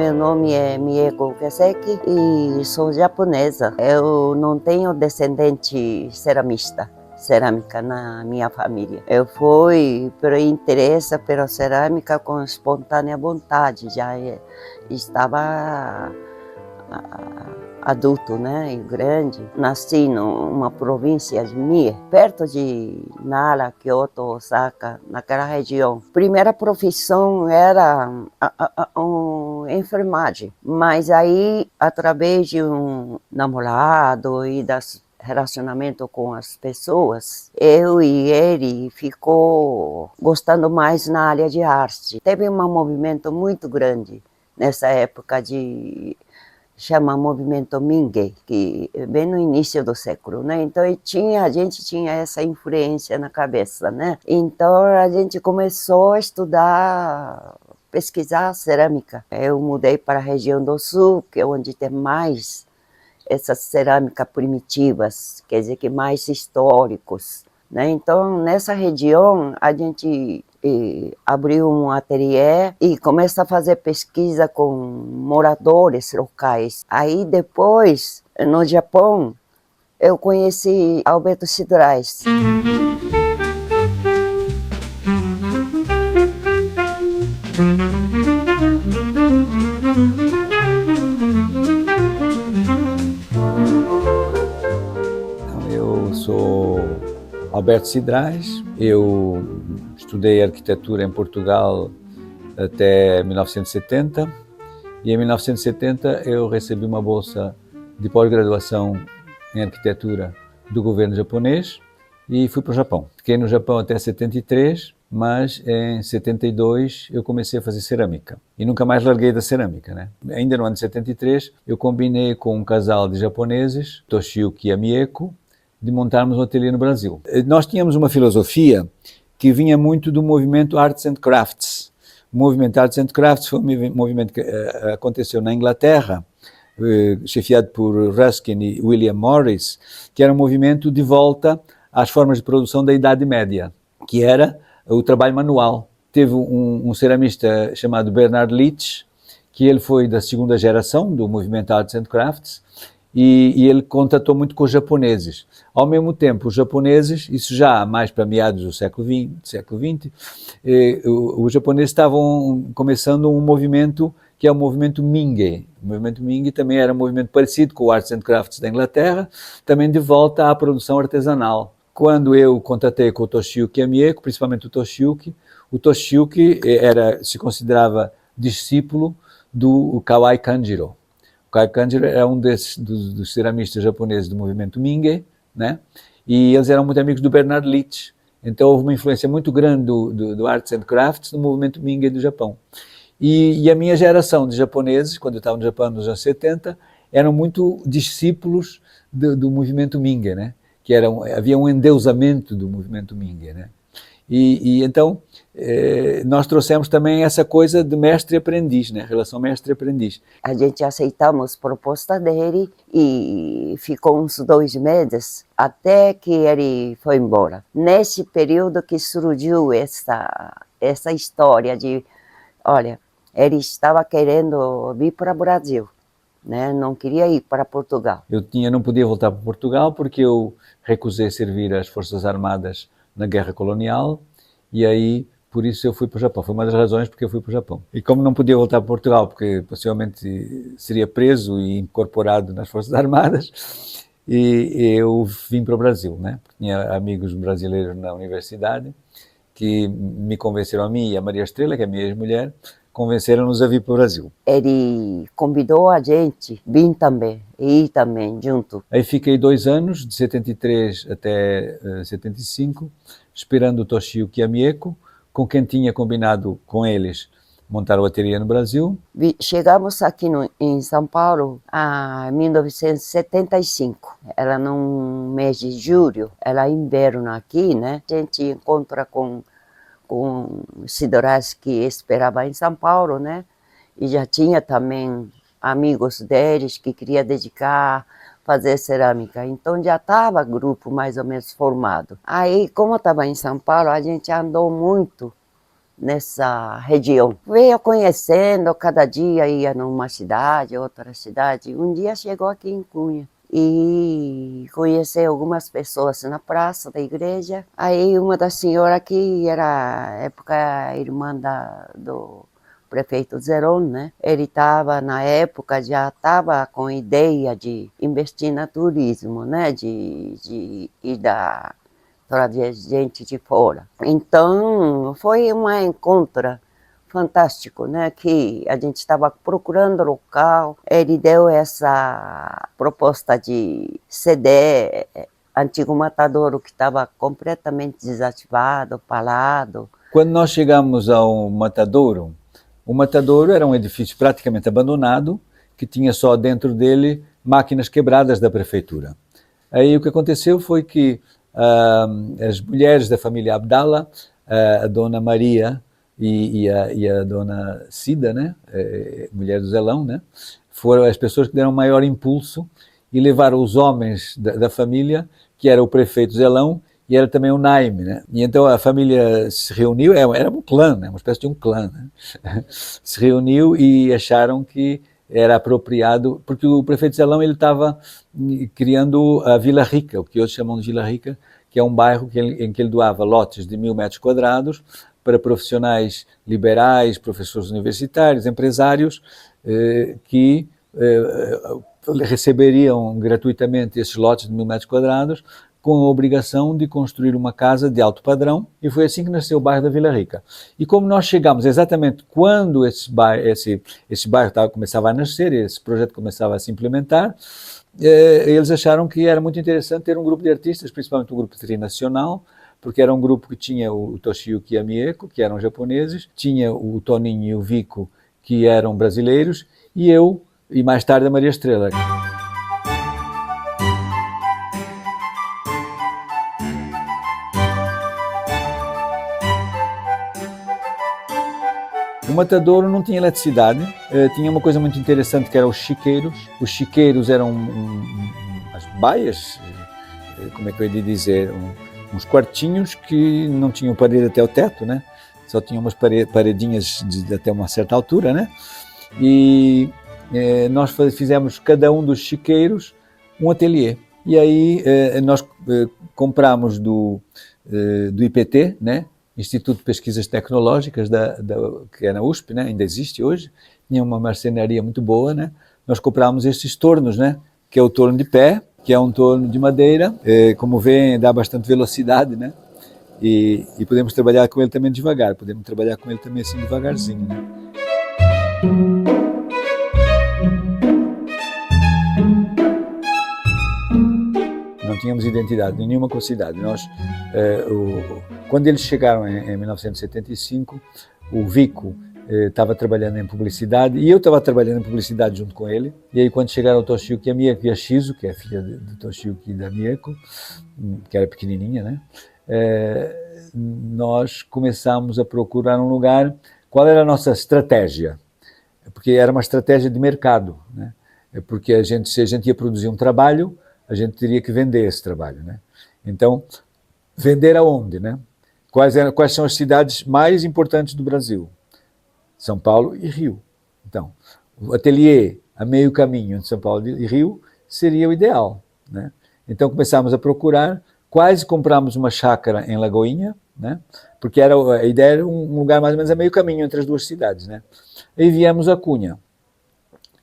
Meu nome é Mieko Keseki e sou japonesa. Eu não tenho descendente cerâmica na minha família. Eu fui por interesse pela cerâmica com espontânea vontade, já estava adulto, né, e grande. Nasci numa província de Mie, perto de Nara, Kyoto, Osaka, naquela região. Primeira profissão era enfermagem, mas aí, através de um namorado e das relacionamento com as pessoas, eu e ele ficou gostando mais na área de arte. Teve um movimento muito grande nessa época chama movimento Mingue, que bem no início do século, né? Então a gente tinha essa influência na cabeça, né? Então a gente começou a estudar, pesquisar cerâmica. Eu mudei para a região do sul, que é onde tem mais essas cerâmicas primitivas, quer dizer que mais históricos, né? Então nessa região a gente abriu um ateliê e começa a fazer pesquisa com moradores locais. Aí depois, no Japão, eu conheci Alberto Cidrais. Eu sou Alberto Cidrais, eu estudei arquitetura em Portugal até 1970 e em 1970 eu recebi uma bolsa de pós-graduação em arquitetura do governo japonês e fui para o Japão. Fiquei no Japão até 73, mas em 72 eu comecei a fazer cerâmica e nunca mais larguei da cerâmica, né? Ainda no ano de 73 eu combinei com um casal de japoneses, Toshiyuki e Mieko, de montarmos um ateliê no Brasil. Nós tínhamos uma filosofia que vinha muito do movimento Arts and Crafts. O movimento Arts and Crafts foi um movimento que aconteceu na Inglaterra, chefiado por Ruskin e William Morris, que era um movimento de volta às formas de produção da Idade Média, que era o trabalho manual. Teve um ceramista chamado Bernard Leach, que ele foi da segunda geração do movimento Arts and Crafts, e ele contatou muito com os japoneses. Ao mesmo tempo, os japoneses, isso já mais para meados do século XX, os japoneses estavam começando um movimento que é o movimento Mingue. O movimento Mingue também era um movimento parecido com o Arts and Crafts da Inglaterra, também de volta à produção artesanal. Quando eu contatei com o Toshiyuki e a Mieko, principalmente o Toshiyuki se considerava discípulo do Kawai Kanjiro. Kawai Kanjiro era um dos ceramistas japoneses do movimento Mingue, né? E eles eram muito amigos do Bernard Leach. Então houve uma influência muito grande do Arts and Crafts no movimento Mingue do Japão. E a minha geração de japoneses, quando eu estava no Japão nos anos 70, eram muito discípulos do movimento Mingue, né? Havia um endeusamento do movimento Mingue, né? E então nós trouxemos também essa coisa de mestre e aprendiz, né? Relação mestre e aprendiz. A gente aceitamos a proposta dele e ficou uns 2 meses até que ele foi embora. Nesse período que surgiu essa história de, olha, ele estava querendo vir para o Brasil, né? Não queria ir para Portugal. Eu não podia voltar para Portugal porque eu recusei servir as Forças Armadas na Guerra Colonial e aí, por isso eu fui para o Japão. Foi uma das razões porque eu fui para o Japão. E como não podia voltar para Portugal, porque possivelmente seria preso e incorporado nas Forças Armadas, e eu vim para o Brasil, né? Porque tinha amigos brasileiros na universidade que me convenceram, a mim e a Maria Estrela, que é a minha ex-mulher, convenceram-nos a vir para o Brasil. Ele convidou a gente, vim também, e ir também, junto. Aí fiquei 2 anos, de 73 até 75, esperando o Toshiyuki e a Mieko, com quem tinha combinado com eles montar o ateliê no Brasil. Chegamos aqui em São Paulo em 1975. Era num mês de julho, era inverno aqui, né? A gente encontra com Cidrais que esperava em São Paulo, né? E já tinha também amigos deles que queria dedicar, fazer cerâmica. Então já estava grupo mais ou menos formado. Aí, como estava em São Paulo, a gente andou muito nessa região. Veio conhecendo, cada dia ia numa cidade, outra cidade. Um dia chegou aqui em Cunha e conheceu algumas pessoas na praça da igreja. Aí uma das senhoras que era época irmã do prefeito Zeron, né? Ele estava na época, já estava com ideia de investir no turismo, né? De ir da toda gente de fora. Então foi um encontro fantástico, né? Que a gente estava procurando local, ele deu essa proposta de ceder antigo matadouro que estava completamente desativado, parado. Quando nós chegamos ao matadouro, o matadouro era um edifício praticamente abandonado, que tinha só dentro dele máquinas quebradas da prefeitura. Aí o que aconteceu foi que as mulheres da família Abdala, a dona Maria e a dona Cida, né, mulher do Zelão, né, foram as pessoas que deram maior impulso e levaram os homens da família, que era o prefeito Zelão e era também o Naime, né? E então a família se reuniu, era um clã, né? Uma espécie de um clã, né? Se reuniu e acharam que era apropriado, porque o prefeito Zelão ele estava criando a Vila Rica, o que hoje chamam de Vila Rica, que é um bairro em que ele doava lotes de 1000 metros quadrados para profissionais liberais, professores universitários, empresários, que receberiam gratuitamente esses lotes de 1000 metros quadrados, com a obrigação de construir uma casa de alto padrão, e foi assim que nasceu o bairro da Vila Rica. E como nós chegamos exatamente quando esse bairro começava a nascer, esse projeto começava a se implementar, eles acharam que era muito interessante ter um grupo de artistas, principalmente um grupo trinacional, porque era um grupo que tinha o Toshiyuki e a Mieko, que eram japoneses, tinha o Toninho e o Vico, que eram brasileiros, e eu, e mais tarde a Maria Estrela. O matadouro não tinha eletricidade, tinha uma coisa muito interessante que eram os chiqueiros. Os chiqueiros eram as baias, como é que eu ia dizer, uns quartinhos que não tinham parede até o teto, né? Só tinham umas paredinhas até uma certa altura, né? E nós fizemos cada um dos chiqueiros um ateliê. E aí nós compramos do IPT, né? Instituto de Pesquisas Tecnológicas, que é na USP, né? Ainda existe hoje, tinha uma marcenaria muito boa, né? Nós comprámos esses tornos, né? Que é o torno de pé, que é um torno de madeira, como vêem, dá bastante velocidade, né? E podemos trabalhar com ele também devagar, podemos trabalhar com ele também assim devagarzinho, né? Não tínhamos identidade nenhuma com a cidade. Quando eles chegaram em 1975, o Vico estava trabalhando em publicidade e eu estava trabalhando em publicidade junto com ele. E aí quando chegaram o Toshiyuki e a Mieko e a Shizu, que é a filha de Toshiyuki e da Mieko, que era pequenininha, né? Nós começámos a procurar um lugar. Qual era a nossa estratégia? Porque era uma estratégia de mercado, né? Porque se a gente ia produzir um trabalho, a gente teria que vender esse trabalho, né? Então, vender aonde, né? Quais são as cidades mais importantes do Brasil? São Paulo e Rio. Então, o ateliê a meio caminho entre São Paulo e Rio seria o ideal, né? Então começamos a procurar, quase compramos uma chácara em Lagoinha, né? Porque a ideia era um lugar mais ou menos a meio caminho entre as duas cidades, né? E viemos a Cunha.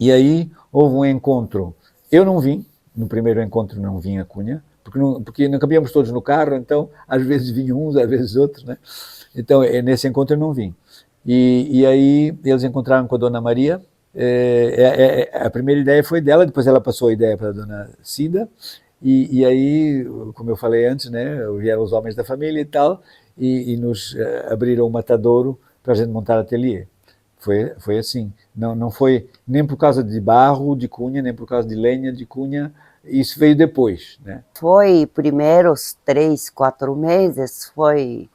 E aí houve um encontro. Eu não vim, no primeiro encontro não vim a Cunha, porque não cabíamos todos no carro, então às vezes vinham uns, às vezes outros, né? Então nesse encontro eu não vim. E aí eles encontraram com a dona Maria, a primeira ideia foi dela, depois ela passou a ideia para a dona Cida, e aí, como eu falei antes, né, vieram os homens da família e tal, e nos abriram o matadouro para a gente montar ateliê. Foi assim, não foi nem por causa de barro de Cunha, nem por causa de lenha de Cunha, isso veio depois, né? Foi primeiros 3, 4 meses, foi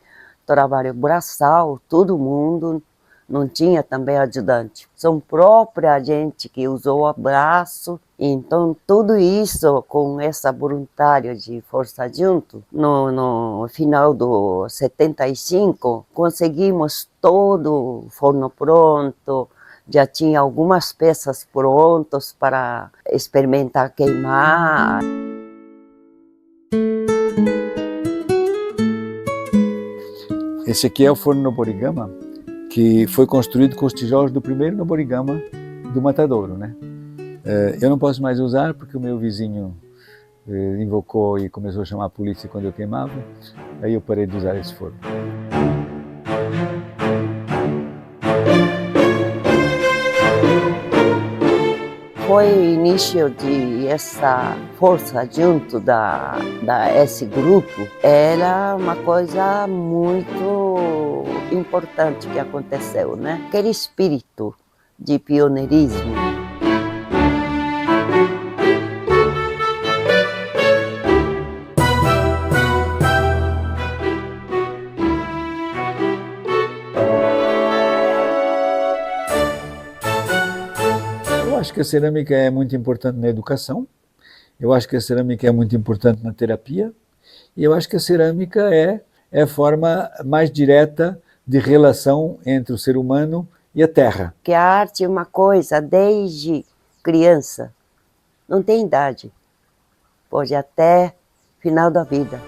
trabalho braçal, todo mundo não tinha também ajudante. São própria gente que usou o braço. Então, tudo isso, com essa voluntária de Força Junto, no final do 75, conseguimos todo o forno pronto, já tinha algumas peças prontas para experimentar queimar. Esse aqui é o forno Noborigama, que foi construído com os tijolos do primeiro Noborigama do Matadouro, né? Eu não posso mais usar porque o meu vizinho invocou e começou a chamar a polícia quando eu queimava, aí eu parei de usar esse forno. Foi o início de essa força junto esse grupo, era uma coisa muito importante que aconteceu, né? Aquele espírito de pioneirismo. Eu acho que a cerâmica é muito importante na educação, eu acho que a cerâmica é muito importante na terapia, e eu acho que a cerâmica é a forma mais direta de relação entre o ser humano e a terra. Que a arte é uma coisa desde criança, não tem idade, pode até final da vida.